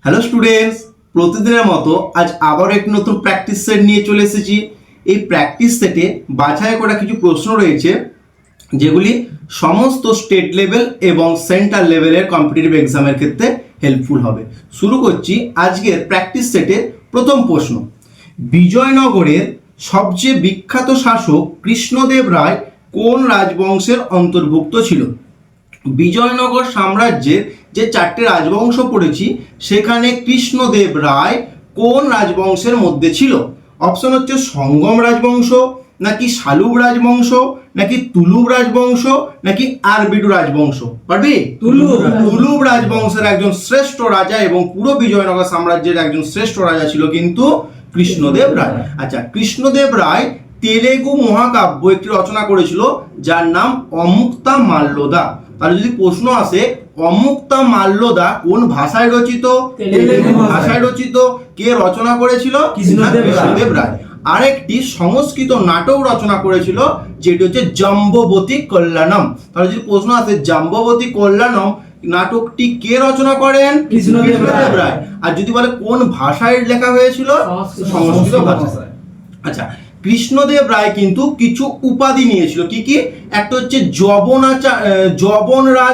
Hello students, প্রতিদিনের মতো আজ আবার একটি নতুন প্র্যাকটিস সেট নিয়ে চলে এসেছি। এই প্র্যাকটিস সেটে বাছাই করা কিছু প্রশ্ন রয়েছে যেগুলি সমস্ত স্টেট লেভেল এবং সেন্ট্রাল লেভেলের কম্পিটিটিভ এক্সামের ক্ষেত্রে হেল্পফুল হবে। শুরু করছি আজকের প্র্যাকটিস সেটের প্রথম প্রশ্ন। বিজয়নগরের সবচেয়ে বিখ্যাত শাসক কৃষ্ণদেব রায় কোন রাজবংশের অন্তর্ভুক্ত ছিল? বিজয়নগর সাম্রাজ্যের যে চারটে রাজবংশ পড়েছি সেখানে কৃষ্ণদেব রায় কোন রাজবংশের মধ্যে ছিল? অপশন হচ্ছে সঙ্গম রাজবংশ, নাকি শালুব রাজবংশ, নাকি তুলুব রাজবংশ, নাকি আরবিডু রাজবংশ। পারবি? তুলুব রাজবংশের একজন শ্রেষ্ঠ রাজা এবং পুরো বিজয়নগর সাম্রাজ্যের একজন শ্রেষ্ঠ রাজা ছিল কিন্তু কৃষ্ণদেব রায়। আচ্ছা, কৃষ্ণদেব রায় তেলেগু মহাকাব্য একটি রচনা করেছিল যার নাম অমুক্তা মাল্যদা। তাহলে যদি প্রশ্ন আসে অমুক্তা মাল্যদা কোন ভাষায় রচিত? তেলেগু ভাষায় রচিত। কে রচনা করেছিল? কৃষ্ণদেব রায়। আরেকটি সংস্কৃত নাটক রচনা করেছিল যেটি হচ্ছে জাম্ববতী কল্যাণম। তাহলে যদি প্রশ্ন আসে জাম্ববতী কল্যাণম নাটকটি কে রচনা করেন? কৃষ্ণদেব রায়। আর যদি বলে কোন ভাষায় লেখা হয়েছিল? সংস্কৃত ভাষায়। আচ্ছা, কৃষ্ণদেব রায় কিন্তু কিছু উপাধি নিয়েছিল। কি কি? একটা হচ্ছে যবনরাজ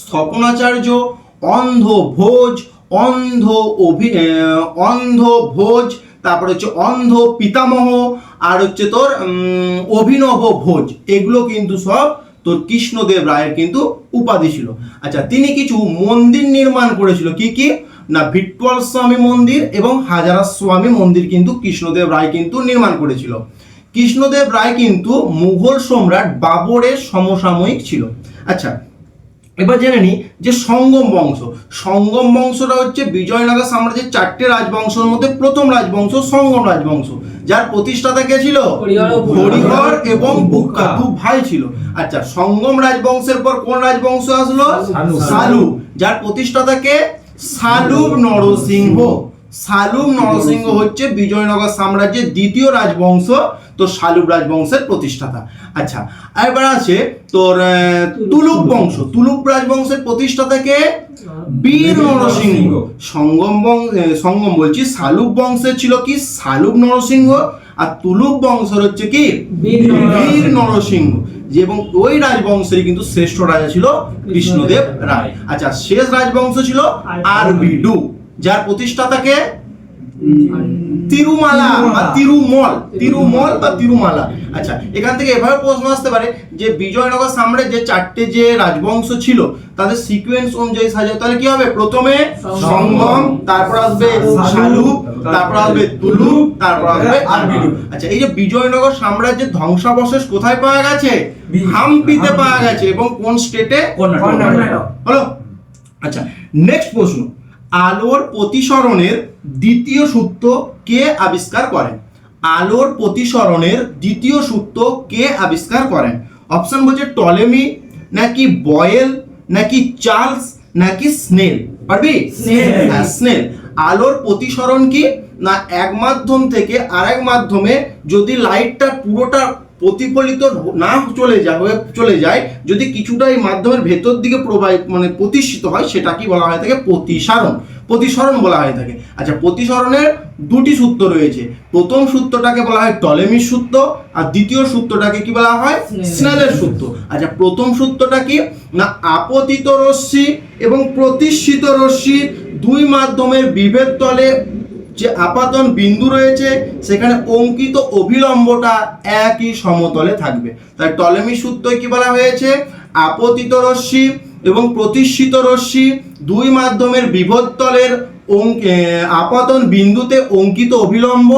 স্থপনাচার্য, অন্ধ ভোজ, তারপরে হচ্ছে অন্ধ পিতামহ, আর হচ্ছে তোর অভিনব ভোজ। এগুলো কিন্তু সব তোর কৃষ্ণদেব রায়ের কিন্তু উপাধি ছিল। আচ্ছা, তিনি কিছু মন্দির নির্মাণ করেছিল। কি কি? না, ভিট্টল স্বামী মন্দির এবং হাজারা স্বামী মন্দির কিন্তু কৃষ্ণদেব রায় কিন্তু নির্মাণ করেছিল। কৃষ্ণদেব রায় কিন্তু মুঘল সম্রাট বাবরের সমসাময়িক ছিল। আচ্ছা, এবার জেনে নি যে সঙ্গম বংশটা হচ্ছে বিজয়নগর সাম্রাজ্যের চারটে রাজবংশের মধ্যে প্রথম রাজবংশ সঙ্গম রাজবংশ, যার প্রতিষ্ঠাতা কে ছিল? হরিহর এবং বুক্কা, দু ভাই ছিল। আচ্ছা, সঙ্গম রাজবংশের পর কোন রাজবংশ আসলো? সালুব, যার প্রতিষ্ঠাতা কে? সালুব নরসিংহ হচ্ছে বিজয়নগর সাম্রাজ্যের দ্বিতীয় রাজবংশ, তো সালুব রাজবংশের প্রতিষ্ঠাতা। আচ্ছা, এবার আছে তোর তুলুক রাজবংশের প্রতিষ্ঠাতা কে? বীর নরসিংহ। সঙ্গম বলছি, সালুব বংশের ছিল কি? সালুব নরসিংহ। আর তুলুক বংশের হচ্ছে কি? বীর নরসিংহ। এবং ওই রাজবংশের কিন্তু শ্রেষ্ঠ রাজা ছিল কৃষ্ণদেব রায়। আচ্ছা, শেষ রাজবংশ ছিল আরবিডু, যার প্রতিষ্ঠাতাকে তিরুমালা। আচ্ছা, এখান থেকে এভাবে প্রশ্ন আসতে পারে যে বিজয়নগর সাম্রাজ্যে চারটে যে রাজবংশ ছিল তাদের সিকোয়েন্স অনুযায়ী সাজাও। তাহলে কি হবে? প্রথমে সঙ্গম, তারপর আসবে শালুব, তারপর আসবে তুলুক, তারপর আসবে আরবিডু। আচ্ছা, এই যে বিজয়নগর সাম্রাজ্যের ধ্বংসাবশেষ কোথায় পাওয়া গেছে? হাম্পিতে পাওয়া গেছে। এবং কোন স্টেটে? হলো। আচ্ছা, নেক্সট প্রশ্ন। আলোর প্রতিসরণের দ্বিতীয় সূত্র কে আবিষ্কার করেন? আলোর প্রতিসরণের দ্বিতীয় সূত্র কে আবিষ্কার করেন? অপশন বলছে টলেমি, নাকি বয়েল, নাকি চার্লস, নাকি স্নেল। পারবি? স্নেল। আলোর প্রতিসরণ কি? না, এক মাধ্যম থেকে আরেক মাধ্যমে যদি লাইটটা পুরোটা প্রতিফলিত না চলে যায়, যদি কিছুটা এই মাধ্যমের ভেতর দিকে প্রতিষ্ঠিত হয়, সেটা কি বলা হয় থাকে? প্রতিসরণ বলা হয়ে থাকে। আচ্ছা, প্রতিসরণের দুটি সূত্র রয়েছে। প্রথম সূত্রটাকে বলা হয় টলেমির সূত্র, আর দ্বিতীয় সূত্রটাকে কি বলা হয়? স্নেলের সূত্র। আচ্ছা, প্রথম সূত্রটা কি? না, আপতিত রশ্মি এবং প্রতিষ্ঠিত রশ্মি দুই মাধ্যমের বিভেদ তলে যে আপাতন বিন্দু রয়েছে সেখানে অঙ্কিত অভিলম্বটা একই সমতলে থাকবে। তাই টলেমি সূত্রে কি বলা হয়েছে? আপতিত রশ্মি এবং প্রতিষ্ঠিত রশ্মি দুই মাধ্যমের বিভেদ তলের আপাতন বিন্দুতে অঙ্কিত অভিলম্ব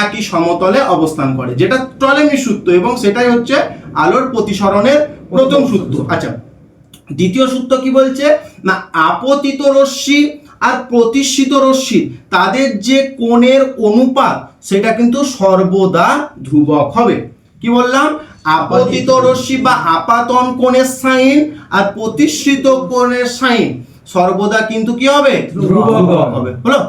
একই সমতলে অবস্থান করে, যেটা টলেমি সূত্র, এবং সেটাই হচ্ছে আলোর প্রতিসরণের প্রথম সূত্র। আচ্ছা, দ্বিতীয় সূত্র কি বলছে? না, আপতিত রশ্মি আর প্রতিষ্ঠিত রশ্মি তাদের যে কোণের অনুপাত সেটা কিন্তু সর্বদা ধ্রুবক হবে। কি বললাম? আপতিত রশ্মি বা আপাতন কোণের সাইন আর প্রতিষ্ঠিত কোণের সাইন সর্বদা কিন্তু কি হবে? ধ্রুবক হবে। হলো।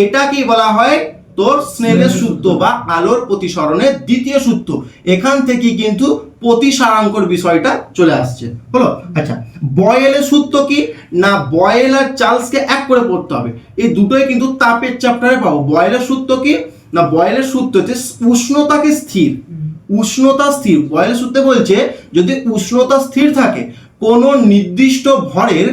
এটা কি বলা হয়? তোর স্নেলের সূত্র বা আলোর প্রতিসরণের দ্বিতীয় সূত্র। এখান থেকে কিন্তু প্রতিসারাঙ্কর বিষয়টা চলে আসছে হলো। আচ্ছা, বয়েলের সূত্র কি না, বয়েল আর চার্লসকে এক করে পড়তে হবে, এই দুটোই কিন্তু তাপের চ্যাপ্টারে পাবো। বয়েলের সূত্র কি না, বয়েলের সূত্র হচ্ছে উষ্ণতাকে স্থির, উষ্ণতা স্থির। বয়েলের সূত্রে বলছে যদি উষ্ণতা স্থির থাকে কোনো নির্দিষ্ট ভরের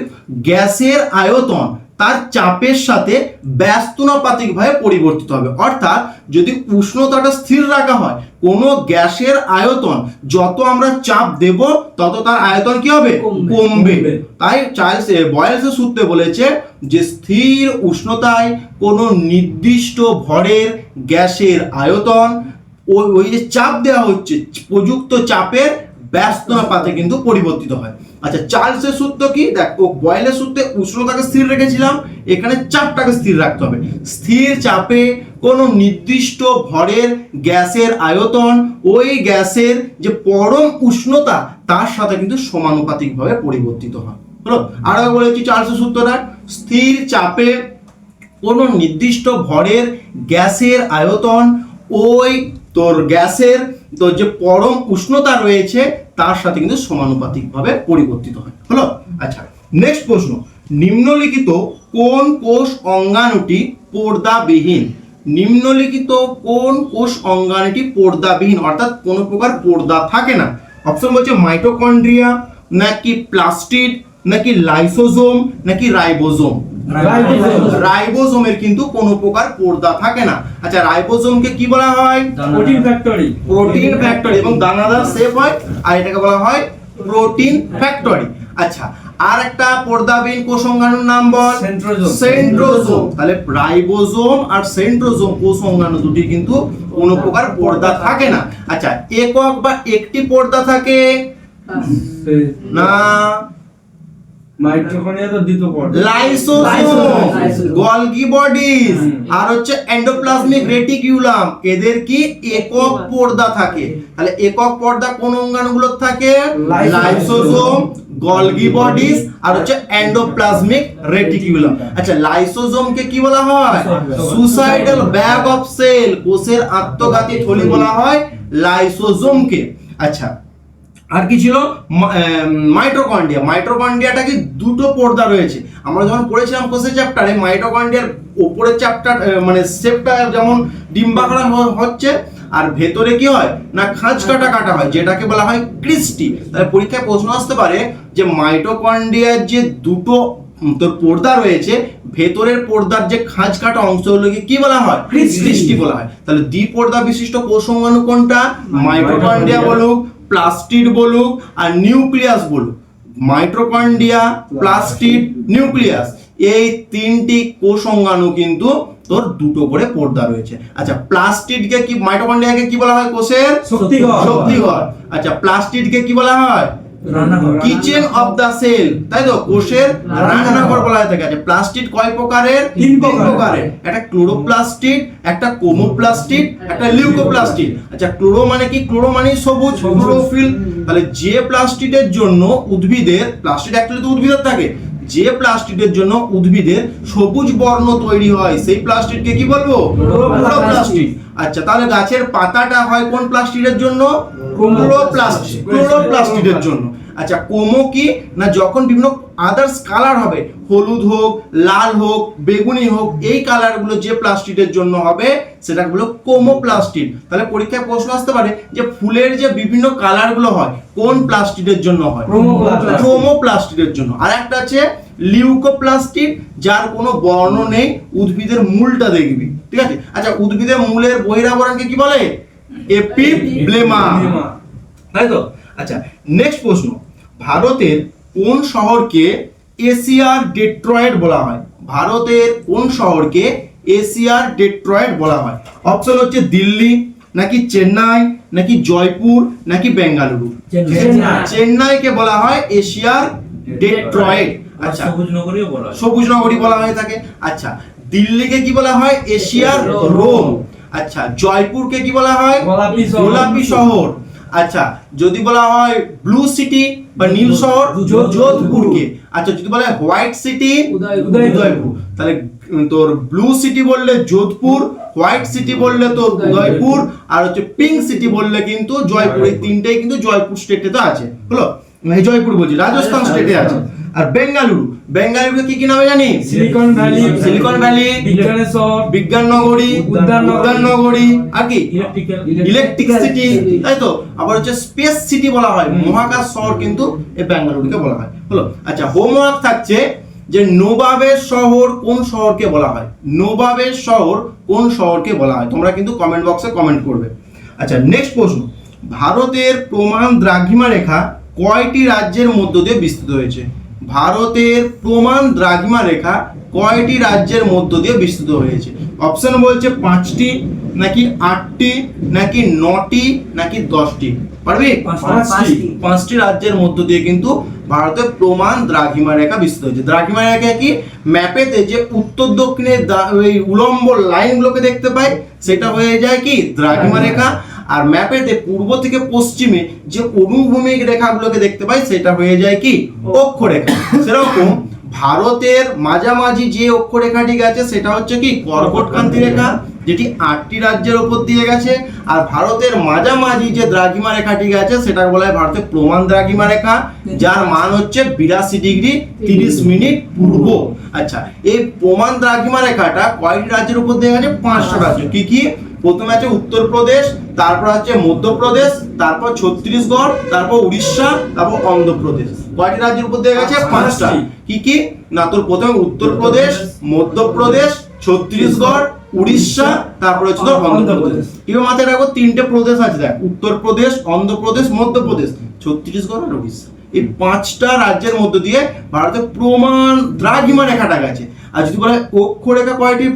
গ্যাসের আয়তন তার চাপের সাথে ব্যস্তানুপাতিকভাবে পরিবর্তিত হবে। অর্থাৎ যদি উষ্ণতাটা স্থির রাখা হয়, কোনো গ্যাসের আয়তন যত আমরা চাপ দেব তত তার আয়তন কি হবে, কমবে। তাই বয়েলসের সূত্রে বলেছে যে স্থির উষ্ণতায় কোনো নির্দিষ্ট ভরের গ্যাসের আয়তন ওই যে চাপ দেওয়া হচ্ছে প্রযুক্ত চাপের ব্যস্তানুপাতে কিন্তু পরিবর্তিত হয়। আচ্ছা, চার্লসের সূত্র কি দেখ, ও বয়েলের সূত্রে উষ্ণতাকে স্থির রেখেছিলাম, এখানে চাপটাকে স্থির রাখতে হবে। স্থির চাপে কোনো নির্দিষ্ট ভরের গ্যাসের আয়তন ওই গ্যাসের যে পরম উষ্ণতা তার সাথে কিন্তু সমানুপাতিকভাবে পরিবর্তিত হয় হলো। আরো বলেছি চার্লসের সূত্রটা, স্থির চাপে কোনো নির্দিষ্ট ভরের গ্যাসের আয়তন ওই তোর গ্যাসের তোর যে পরম উষ্ণতা রয়েছে তার সাথে কিন্তু সমানুপাতিকভাবে পরিবর্তিত হয় হলো। আচ্ছা, নেক্সট প্রশ্ন, নিম্নলিখিত কোন কোষ অঙ্গাণুটি পর্দাবিহীন? নিম্নলিখিত কোন কোষ অঙ্গাণুটি পর্দাবিহীন অর্থাৎ কোনো প্রকার পর্দা থাকে না? অপশন বলছে মাইটোকন্ড্রিয়া, নাকি প্লাস্টিড, নাকি লাইসোজোম, নাকি রাইবোজোম। রাইবোজোমের কিন্তু কোনো প্রকার পর্দা থাকে না। আচ্ছা, রাইবোজোমকে কি বলা হয়? Protein factory. প্রোটিন ফ্যাক্টরি এবং দানাদার শেপ হয়, আর এটাকে বলা হয় প্রোটিন ফ্যাক্টরি। আচ্ছা, আর একটা পর্দাবিহীন কোষ অঙ্গাণুর নাম বল। সেন্ট্রোজোম। তাহলে রাইবোজোম আর সেন্ট্রোজোম কোষ অঙ্গাণু দুটি কিন্তু কোনো প্রকার পর্দা থাকে না। আচ্ছা, একক বা একটি পর্দা থাকে না? মাইটোকন্ড্রিয়া তো দ্বিতীয় পর্দা। লাইসোজোম, গলগি বডিজ আর হচ্ছে এন্ডোপ্লাজমিক রেটিকুলাম, এদের কি একক পর্দা থাকে। তাহলে একক পর্দা কোন অঙ্গাণুগুলোর থাকে? লাইসোজোম, গলগি বডিজ আর হচ্ছে এন্ডোপ্লাজমিক রেটিকুলাম। আচ্ছা, লাইসোজোমকে কি বলা হয়? সুসাইডাল ব্যাগ অফ সেল, কোষের আত্মঘাতী থলি বলা হয় লাইসোজোমকে। আচ্ছা, আর কি ছিল? মাইটোকন্ড্রিয়া। মাইটোকন্ড্রিয়াটা কি দুটো পর্দা রয়েছে। আমরা যখন পড়েছিলাম কোষের চ্যাপ্টারে, মাইটোকন্ড্রিয়ার উপরের চ্যাপ্টার মানে শেপটা যেমন ডিম্বাকার হচ্ছে আর ভেতরে কি হয় না খাঁজ কাটা কাটা হয়, যেটাকে বলা হয় ক্রিস্টি। তাহলে পরীক্ষায় প্রশ্ন আসতে পারে যে মাইটোকন্ড্রিয়ার যে দুটো তোর পর্দা রয়েছে, ভেতরের পর্দার যে খাঁজ কাটা অংশগুলোকে কি বলা হয়? ক্রিস্টি বলা হয়। তাহলে দ্বিপর্দা বিশিষ্ট কোষ অঙ্গাণু কোনটা? মাইটোকন্ড্রিয়া বলুক, প্লাস্টিড বলুক আর নিউক্লিয়াস বলুক। মাইটোকন্ড্রিয়া, প্লাস্টিড, নিউক্লিয়াস এই তিনটি কোষ অঙ্গাণু কিন্তু তোর দুটো করে পর্দা রয়েছে। আচ্ছা, প্লাস্টিডকে কি, মাইটোকন্ড্রিয়াকে কি বলা হয়? কোষের শক্তিঘর। আচ্ছা, প্লাস্টিডকে কি বলা হয়? কিচেন অফ দা সেল, তাই তো? কোষের রান্নাঘর বলা হয়ে থাকে। আছে প্লাস্টিড কয় প্রকারের? তিন প্রকারের। একটা ক্লোরোপ্লাস্টিড, একটা কোমোপ্লাস্টিড, একটা লিউকোপ্লাস্টিড। আচ্ছা, ক্লোরো মানে কি? ক্লোরো মানে সবুজ, ক্লোরোফিল। তাহলে যে প্লাস্টিডের জন্য উদ্ভিদের, প্লাস্টিড অ্যাকচুয়ালি তো উদ্ভিদের থাকে, যে প্লাস্টিডের জন্য উদ্ভিদের সবুজ বর্ণ তৈরি হয় সেই প্লাস্টিডকে কি বলবো? ক্লোরোপ্লাস্টিড। আচ্ছা, তাহলে গাছের পাতাটা হয় কোন প্লাস্টিডের জন্য? ক্লোরোপ্লাস্টিড, ক্লোরোপ্লাস্টিডের জন্য। আচ্ছা, কোমো কি না, যখন বিভিন্ন আদার্স কালার হবে, হলুদ হোক, লাল হোক, বেগুনি হোক, এই কালারগুলো যে প্লাস্টিডের জন্য হবে সেটা হলো কোমোপ্লাস্টিড। তাহলে পরীক্ষায় প্রশ্ন আসতে পারে যে ফুলের যে বিভিন্ন কালারগুলো হয় কোন প্লাস্টিডের জন্য হয়? ক্রোমোপ্লাস্টিডের জন্য। আর একটা আছে লিউকোপ্লাস্টিড, যার কোনো বর্ণ নেই, উদ্ভিদের মূলটা দেখবি, ঠিক আছে? আচ্ছা, উদ্ভিদের মূলের বহিরাবরণকে কি বলে? এপিব্লেমা, তাই তো? আচ্ছা, নেক্সট প্রশ্ন, ভারতের কোন শহরকে এশিয়ার ডেট্রয়েট বলা হয়? ভারতের কোন শহরকে এশিয়ার ডেট্রয়েট বলা হয়? অপশন হচ্ছে দিল্লি, নাকি চেন্নাই, নাকি জয়পুর, নাকি বেঙ্গালুরু। চেন্নাইকে বলা হয় এশিয়ার ডেট্রয়েট। আচ্ছা, সবুজ নগরী বলা হয়ে থাকে। আচ্ছা, দিল্লিকে কি বলা হয়? এশিয়ার রোম। আচ্ছা, জয়পুরকে কি বলা হয়? গোলাপি শহর। আচ্ছা, যদি বলা হয় ব্লু সিটি বা নীল শহর, যোধপুরকে। আচ্ছা, যদি বলা হয় হোয়াইট সিটি, উদয়পুর। তাহলে তোর ব্লু সিটি বললে যোধপুর, হোয়াইট সিটি বললে তো উদয়পুর, আর হচ্ছে পিঙ্ক সিটি বললে কিন্তু জয়পুর। এই তিনটেই কিন্তু জয়পুর স্টেটে তো আছে, হলো এই জয়পুর বলছি রাজস্থান স্টেটে আছে। আর বেঙ্গালুরু, বেঙ্গালুরুকে কি কি নামে জানি? সিলিকন ভ্যালি, সিলিকন ভ্যালি, বিজ্ঞানেশ্বর, বিজ্ঞান নগরী, উদ্যান নগরী, আর কি ইলেকট্রিক সিটি, তাই তো। আবার হচ্ছে স্পেস সিটি বলা হয়, মহাকাশ শহর কিন্তু এই বেঙ্গালুরুকে বলা হয়, হলো। আচ্ছা, হোমওয়ার্ক থাকছে যে নবাবের শহর কোন শহরকে বলা হয়? নবাবের শহর কোন শহরকে বলা হয়? তোমরা কিন্তু কমেন্ট বক্সে কমেন্ট করবে। আচ্ছা, নেক্সট প্রশ্ন, ভারতের প্রমাণ দ্রাঘিমা রেখা কয়টি রাজ্যের মধ্য দিয়ে বিস্তৃত হয়েছে? ভারতের প্রমাণ দ্রাঘিমা রেখা কয়টি রাজ্যের মধ্য দিয়ে বিস্তৃত হয়েছে? অপশন বলছে 5টি, নাকি 8টি, নাকি 9টি, নাকি 10টি? পারবি? 5টি রাজ্যের মধ্য দিয়ে কিন্তু ভারতের প্রমাণ দ্রাঘিমা রেখা বিস্তৃত হয়েছে। দ্রাঘিমা রেখা কি? ম্যাপেতে যে উত্তর দক্ষিণে ওই উলম্ব লাইনগুলোকে দেখতে পাই সেটা হয়ে যায় কি দ্রাঘিমা রেখা, আর ম্যাপেতে পূর্ব থেকে পশ্চিমে যে অনুভূমিক রেখাগুলোকে দেখতে পাই সেটা হয়ে যায় কি অক্ষরেখা। সেরকম ভারতের মাঝামাঝি যে অক্ষরেখাটি গেছে সেটা হচ্ছে কি কর্কটক্রান্তি রেখা, যেটি 8টি রাজ্যের উপর দিয়ে গেছে। আর ভারতের মাঝামাঝি যে দ্রাঘিমা রেখাটি গেছে সেটা বলা হয় ভারতের প্রমাণ দ্রাঘিমা রেখা, যার মান হচ্ছে 82 ডিগ্রি 30 মিনিট পূর্ব। আচ্ছা, এই প্রমাণ দ্রাঘিমা রেখাটা কয়টি রাজ্যের উপর দিয়ে গেছে? 5টা রাজ্য। কি কি? প্রথমে আছে উত্তরপ্রদেশ, তারপর আছে মধ্যপ্রদেশ, তারপর ছত্তিশগড়, তারপর উড়িষ্যা, তারপর অন্ধ্রপ্রদেশ। কয়টি রাজ্যের উপর দিয়ে গেছে? 5টা। কি কি? না, তোর প্রথমে উত্তরপ্রদেশ, মধ্যপ্রদেশ, ছত্তিশগড়, উড়িষ্যা, তারপর হচ্ছে তোর অন্ধ্রপ্রদেশ। এবার মাথায় রাখো 3টে প্রদেশ আছে, দেখ উত্তরপ্রদেশ, অন্ধ্রপ্রদেশ, মধ্যপ্রদেশ, ছত্তিশগড় আর উড়িষ্যা। এই 5টা রাজ্যের মধ্য দিয়ে ভারতের প্রমাণ দ্রাঘিমা রেখাটা গেছে। আর যদি বলে অক্ষরেখা কয়টি?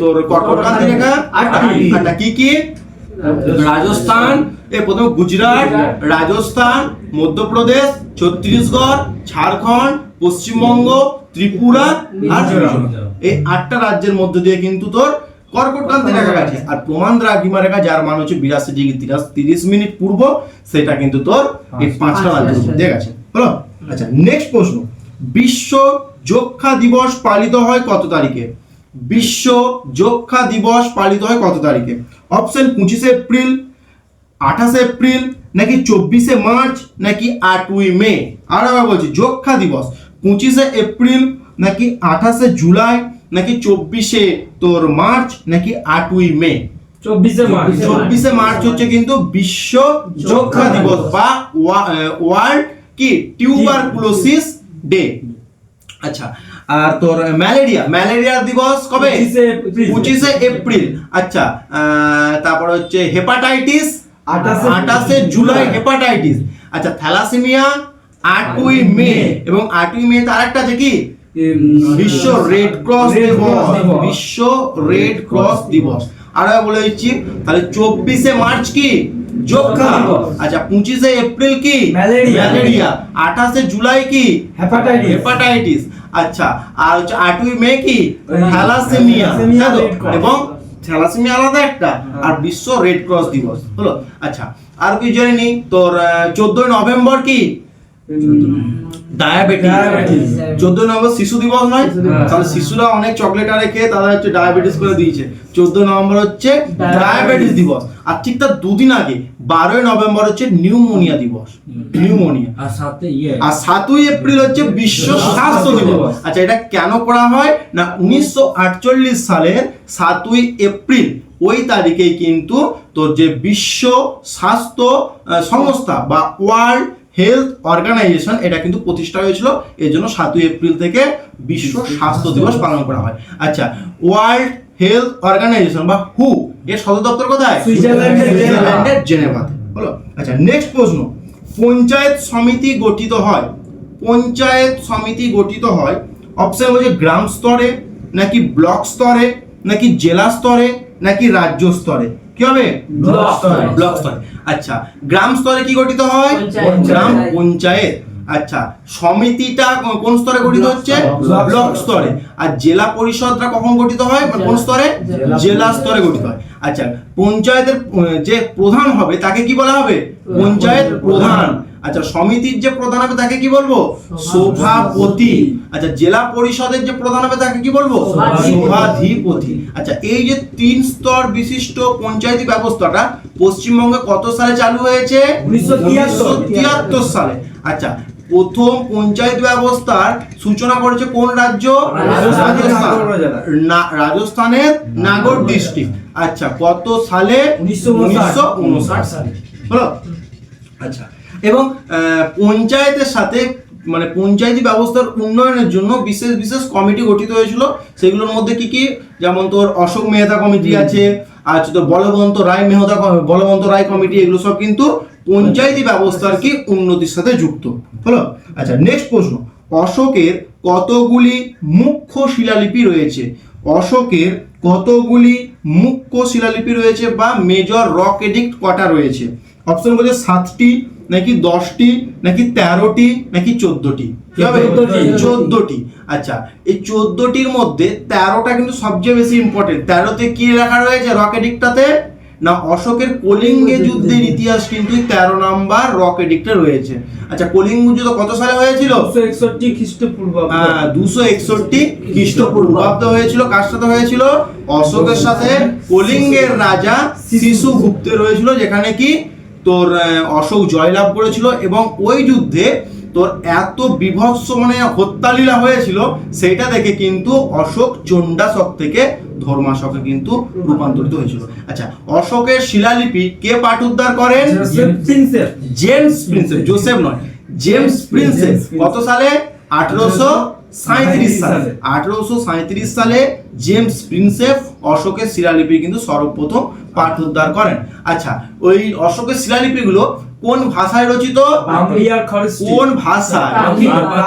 তোর কর্কটক্রান্তি রেখা 8টা। কি কি? রাজস্থান, প্রথমে গুজরাট, রাজস্থান, মধ্যপ্রদেশ, ছত্তিশগড়, ঝাড়খণ্ড, পশ্চিমবঙ্গ, ত্রিপুরা আর মিজোরাম। এই 8টা রাজ্যের মধ্য দিয়ে কিন্তু তোর কর্কটক্রান্তি রেখা গেছে। আর প্রমাণ দ্রাঘিমা রেখা যার মান হচ্ছে 82 ডিগ্রি 30 মিনিট পূর্ব, সেটা কিন্তু তোর এই 5টা রাজ্যের মধ্যে দিয়ে গেছে, হলো। আচ্ছা, নেক্সট প্রশ্ন, বিশ্ব যক্ষ্মা দিবস পালিত হয় কত তারিখে? বিশ্ব যক্ষ্মা দিবস পালিত হয় কত তারিখে? অপশন 25 এপ্রিল, 28 এপ্রিল, নাকি 24 মার্চ, নাকি 8ই মে? আর আবার বলছি, যক্ষ্মা দিবস 25 এপ্রিল, নাকি 28 জুলাই, নাকি 24 তোর মার্চ, নাকি 8ই মে? 24 মার্চ হচ্ছে কিন্তু বিশ্ব যক্ষ্মা দিবস বা ওয়ার্ল্ড কি টিউবারকুলোসিস ডে। আচ্ছা, আর তোর ম্যালেরিয়া দিবস কবে? 25 এপ্রিল। আচ্ছা, তারপর হচ্ছে হেপাটাইটিস 28 জুলাই হেপাটাইটিস। আচ্ছা, থ্যালাসেমিয়া 8ই মে, এবং 8ই মে তার একটা আছে কি বিশ্ব রেড ক্রস দিবস, বিশ্ব রেড ক্রস দিবস। আর বলে দিচ্ছি তাহলে 24 মার্চ কি যক্ষ্মা। আচ্ছা, 25 এপ্রিল কি ম্যালেরিয়া, 28 জুলাই কি হেপাটাইটিস। আচ্ছা, আর হচ্ছে 8ই মে কি থ্যালাসেমিয়া, এবং থ্যালাসেমিয়া আলাদা একটা, আর বিশ্ব রেড ক্রস দিবস, হলো। আচ্ছা, আর কি জেনে নি, তোর 14 নভেম্বর কি ডায়াবেটিস। 14 নভেম্বর শিশু দিবস নয়? তাহলে শিশুরা অনেক চকলেট আর খেয়ে তারা হচ্ছে ডায়াবেটিস করে দিয়েছে। 14 নভেম্বর হচ্ছে ডায়াবেটিস দিবস। আর ঠিক তার দুদিন আগে 12 নভেম্বর হচ্ছে নিউমোনিয়া দিবস, নিউমোনিয়া। আর 7ই এপ্রিল হচ্ছে বিশ্ব স্বাস্থ্য দিবস। আচ্ছা, এটা কেন করা হয় না 1948 সালের 7ই এপ্রিল ওই তারিখেই কিন্তু তোর যে বিশ্ব স্বাস্থ্য সংস্থা বা ওয়ার্ল্ড হেলথ অর্গানাইজেশন এটা কিন্তু প্রতিষ্ঠা হয়েছিল। এর জন্য 7ই এপ্রিল থেকে বিশ্ব স্বাস্থ্য দিবস পালন করা হয়। আচ্ছা, ওয়ার্ল্ড হেলথ অর্গানাইজেশন বা হু এর সদর দপ্তর কোথায়? সুইজারল্যান্ডের জেনেভাতে, হলো। আচ্ছা, নেক্সট প্রশ্ন, পঞ্চায়েত সমিতি গঠিত হয়, পঞ্চায়েত সমিতি গঠিত হয় অপশন হচ্ছে গ্রাম স্তরে, নাকি ব্লক স্তরে, নাকি জেলা স্তরে, নাকি রাজ্য স্তরে? কি হবে? ব্লক স্তরে। আচ্ছা, গ্রাম স্তরে কি গঠিত হয়? গ্রাম পঞ্চায়েত। আচ্ছা, সমিতিটা কোন স্তরে গঠিত হচ্ছে? ব্লক স্তরে। আর জেলা পরিষদরা কখন গঠিত হয়? কোন স্তরে? জেলা স্তরে গঠিত হয়। আচ্ছা, পঞ্চায়েতের যে প্রধান হবে তাকে কি বলা হবে? পঞ্চায়েত প্রধান। আচ্ছা, সমিতির যে প্রধান হবে তাকে কি বলবো? সভাপতি। আচ্ছা, জেলা পরিষদের যে প্রধান হবে তাকে কি বলবো? সভাধিপতি। আচ্ছা, এই যে 3 স্তর বিশিষ্ট পঞ্চায়েতি ব্যবস্থাটা পশ্চিমবঙ্গে কত সালে চালু হয়েছে? 1973 সালে। আচ্ছা, প্রথম পঞ্চায়েত ব্যবস্থার সূচনা করেছে কোন রাজ্য? রাজস্থানের নাগর ডিস্ট্রিক্ট। আচ্ছা, কত সালে? 1959 সালে। হলো? আচ্ছা, এবং পঞ্চায়েতের সাথে মানে পঞ্চায়েতি ব্যবস্থার উন্নয়নের জন্য বিশেষ বিশেষ কমিটি গঠিত হয়েছিল। সেগুলোর মধ্যে কি কি? যেমন তোর অশোক মেহতা কমিটি আছে, আর তোর বলবন্ত রায় কমিটি, এগুলো সব কিন্তু পঞ্চায়েতি ব্যবস্থার কি উন্নতির সাথে যুক্ত। হলো? আচ্ছা, নেক্সট প্রশ্ন, অশোকের কতগুলি মুখ্য শিলালিপি রয়েছে? অশোকের কতগুলি মুখ্য শিলালিপি রয়েছে বা মেজর রক এডিক্ট কটা রয়েছে? অপশন বলছে 7টি, নাকি 10টি, নাকি 13টি, নাকি 14টি? কি হবে? 14টি। আচ্ছা, এই 14টির মধ্যে 13টা কিন্তু সবচেয়ে বেশি ইম্পর্টেন্ট। 13তে কি লেখা রয়েছে রক এডিক্টটাতে? না, অশোকের কলিঙ্গে যুদ্ধের ইতিহাস কিন্তু 13 নাম্বার রক এডিক্টে রয়েছে। আচ্ছা, কলিঙ্গ যুদ্ধ কত সালে হয়েছিল? 261 খ্রিস্টপূর্বাব্দ। 261 খ্রিস্টপূর্বাব্দ হয়েছিল। কার সাথে হয়েছিল? অশোকের সাথে কলিঙ্গের রাজা শিশুগুপ্তের হয়েছিল, যেখানে কি তোর অশোক জয়লাভ করেছিল। এবং ওই যুদ্ধে তোর এত বিভৎস মানে হত্যালীলা হয়েছিল, সেটা দেখে কিন্তু অশোক চণ্ডাশক থেকে ধর্মাশকে কিন্তু রূপান্তরিত হয়েছিল। আচ্ছা, অশোকের শিলালিপি কে পাঠ উদ্ধার করেন? James Prinsep. জোসেফ নয়, জেমস প্রিন্সেপ। কত সালে? 1837 সালে। 1837 সালে জেমস প্রিন্সেপ অশোকের শিলালিপি কিন্তু সর্বপ্রথম পাঠ উদ্ধার করেন। আচ্ছা, ওই অশোকের শিলালিপিগুলো কোন ভাষায় রচিত? কোন ভাষায়?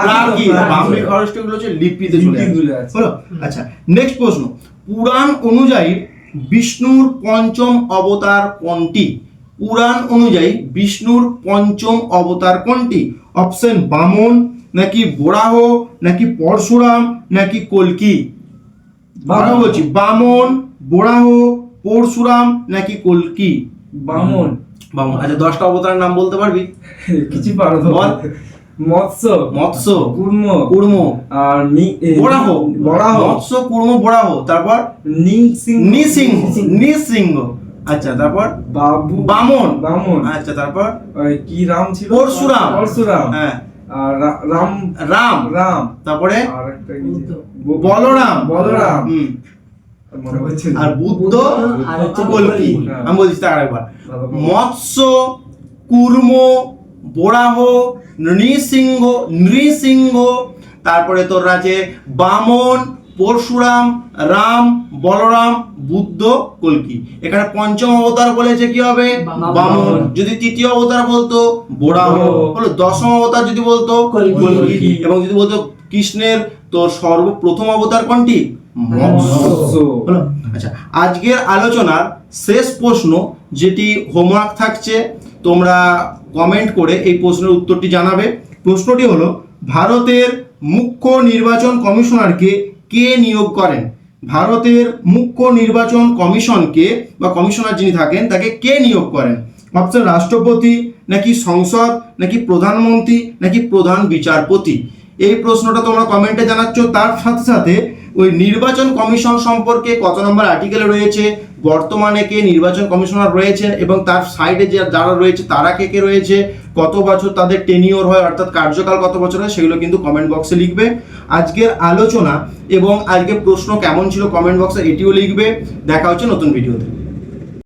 প্রাকৃত। বামরি খরচটি গুলো হচ্ছে লিপিতে চলে আসে। হলো? আচ্ছা, নেক্সট প্রশ্ন, পুরাণ অনুযায়ী বিষ্ণুর পঞ্চম অবতার কোনটি? পুরাণ অনুযায়ী বিষ্ণুর পঞ্চম অবতার কোনটি? অপশন বামন, নাকি বরাহ, নাকি পরশুরাম, নাকি কল্কি? বলছি, বামন, বরাহ, পরশুরাম, নাকি কল্কি? বামন। বামন। আচ্ছা, 10টা অবতারের নাম বলতে পারবি? কিছু পারো তো বল। মৎস্য, কুর্ম, আর বরাহ। মৎস্য, কুর্ম, বরাহ। তারপর নৃসিংহ। আচ্ছা, তারপর বামন। আচ্ছা, তারপর কি রাম ছিল? পরশুরাম। হ্যাঁ, আর রাম। তারপরে আর একটা বলরাম। মনে আর বুদ্ধ আর কল্কি। আমি বলছি তার আরেকবার, মৎস্য, কুর্ম, বরাহ, নৃসিংহ, তারপরে তোর আছে বামন, পরশুরাম, রাম, বলরাম, বুদ্ধ, কল্কি। এখানে পঞ্চম অবতার বলেছে কি হবে? বামন। যদি তৃতীয় অবতার বলতো বরাহ, হলো। দশম অবতার যদি বলতো কল্কি, এবং যদি বলতো কৃষ্ণের তো সর্বপ্রথম অবতার কোনটি? মৎস্য। হলো? আচ্ছা, আজকের আলোচনার শেষ প্রশ্ন, যেটি হোমওয়ার্ক থাকছে, তোমরা কমেন্ট করে এই প্রশ্নের উত্তরটি জানাবে। প্রশ্নটি হলো, ভারতের মুখ্য নির্বাচন কমিশনারকে কে নিয়োগ করেন? ভারতের মুখ্য নির্বাচন কমিশনকে বা কমিশনার যিনি থাকেন তাকে কে নিয়োগ করেন? অপশন রাষ্ট্রপতি, নাকি সংসদ, নাকি প্রধানমন্ত্রী, নাকি প্রধান বিচারপতি? এই প্রশ্নটা তোমরা কমেন্টে জানাচ্ছ। তার সাথে সাথে ওই নির্বাচন কমিশন সম্পর্কে কত নম্বর আর্টিকেলে রয়েছে, বর্তমানে কে নির্বাচন কমিশনার রয়েছে, এবং তার সাইডে যারা রয়েছে তারা কে কে রয়েছে, কত বছর তাদের টেনিওর হয়, অর্থাৎ কার্যকাল কত বছর হয়, সেগুলো কিন্তু কমেন্ট বক্সে লিখবে। আজকের আলোচনা এবং আজকের প্রশ্ন কেমন ছিল কমেন্ট বক্সে এটিও লিখবে। দেখা হচ্ছে নতুন ভিডিওতে।